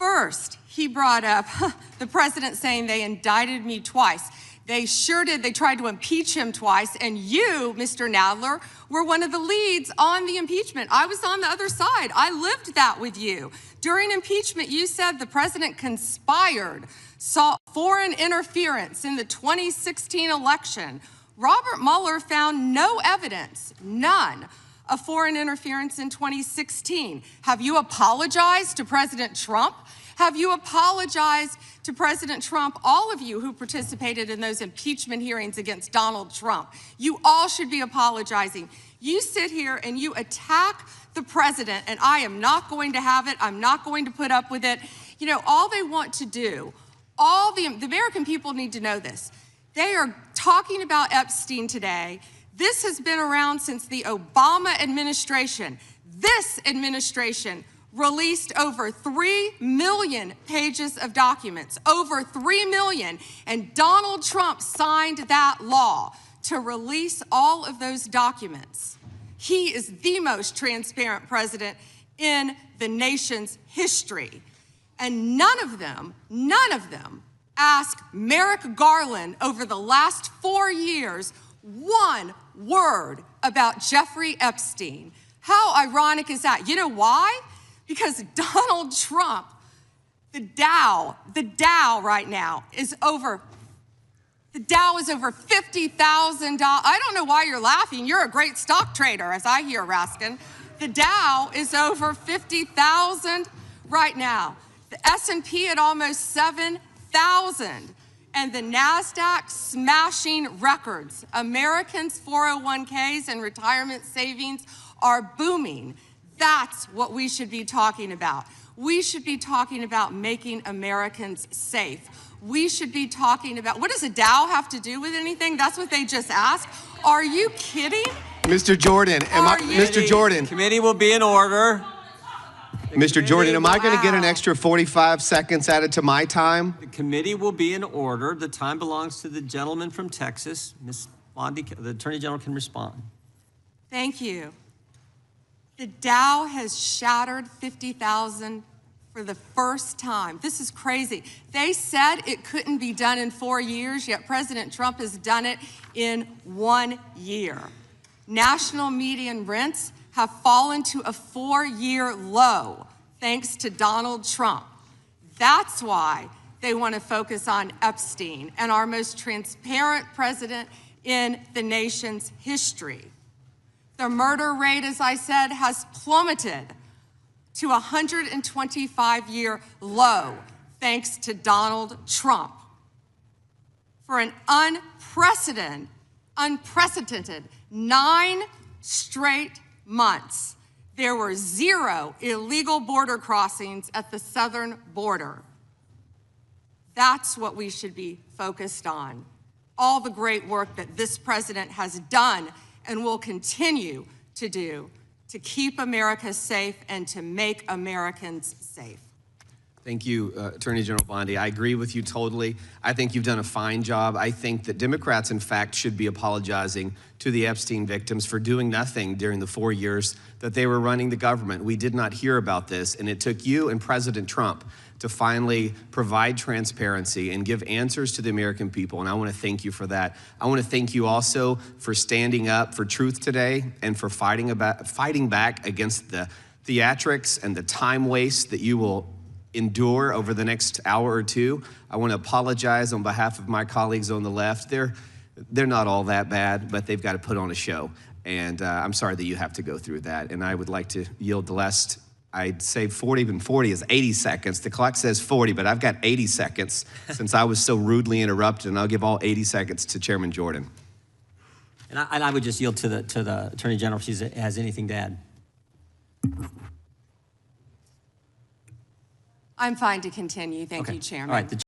First, he brought up the president saying they indicted me twice. They sure did. They tried to impeach him twice, and you, Mr. Nadler, were one of the leads on the impeachment. I was on the other side. I lived that with you. During impeachment, you said the president conspired, sought foreign interference in the 2016 election. Robert Mueller found no evidence, none, of foreign interference in 2016. Have you apologized to President Trump? Have you apologized to President Trump, all of you who participated in those impeachment hearings against Donald Trump? You all should be apologizing. You sit here and you attack the president, and I am not going to have it. I'm not going to put up with it. You know, all they want to do, the American people need to know this. They are talking about Epstein today. This has been around since the Obama administration. This administration released over 3 million pages of documents, over 3 million, and Donald Trump signed that law to release all of those documents. He is the most transparent president in the nation's history. And none of them asked Merrick Garland over the last 4 years one word about Jeffrey Epstein. How ironic is that? You know why? Because Donald Trump, the Dow right now is over, the Dow is over $50,000. I don't know why you're laughing. You're a great stock trader, as I hear, Raskin. The Dow is over 50,000 right now. The S&P at almost 7,000. And the Nasdaq smashing records. Americans' 401ks and retirement savings are booming. That's what we should be talking about. We should be talking about making Americans safe. We should be talking about, what does a Dow have to do with anything? That's what they just asked. Are you kidding? Mr. Jordan, Mr. Jordan. Committee will be in order. Mr. Jordan, am I going to get an extra 45 seconds added to my time? The committee will be in order. The time belongs to the gentleman from Texas. Ms. Bondi, the Attorney General can respond. Thank you. The Dow has shattered 50,000 for the first time. This is crazy. They said it couldn't be done in 4 years, yet President Trump has done it in 1 year. National median rents have fallen to a 4-year low, thanks to Donald Trump. That's why they want to focus on Epstein and our most transparent president in the nation's history. The murder rate, as I said, has plummeted to a 125-year low, thanks to Donald Trump. For an unprecedented 9 straight months, there were 0 illegal border crossings at the southern border. That's what we should be focused on. All the great work that this president has done and will continue to do to keep America safe and to make Americans safe. Thank you, Attorney General Bondi. I agree with you totally. I think you've done a fine job. I think that Democrats, in fact, should be apologizing to the Epstein victims for doing nothing during the 4 years that they were running the government. We did not hear about this, and it took you and President Trump to finally provide transparency and give answers to the American people, and I want to thank you for that. I want to thank you also for standing up for truth today and for fighting back against the theatrics and the time waste that you will endure over the next hour or two. I want to apologize on behalf of my colleagues on the left. They're not all that bad, but they've got to put on a show, and I'm sorry that you have to go through that, and I would like to yield the last, I'd say 40, even 40 is 80 seconds. The clock says 40, but I've got 80 seconds since I was so rudely interrupted, and I'll give all 80 seconds to Chairman Jordan. And I would just yield to the Attorney General if she has anything to add. I'm fine to continue. Thank you, Chairman. All right.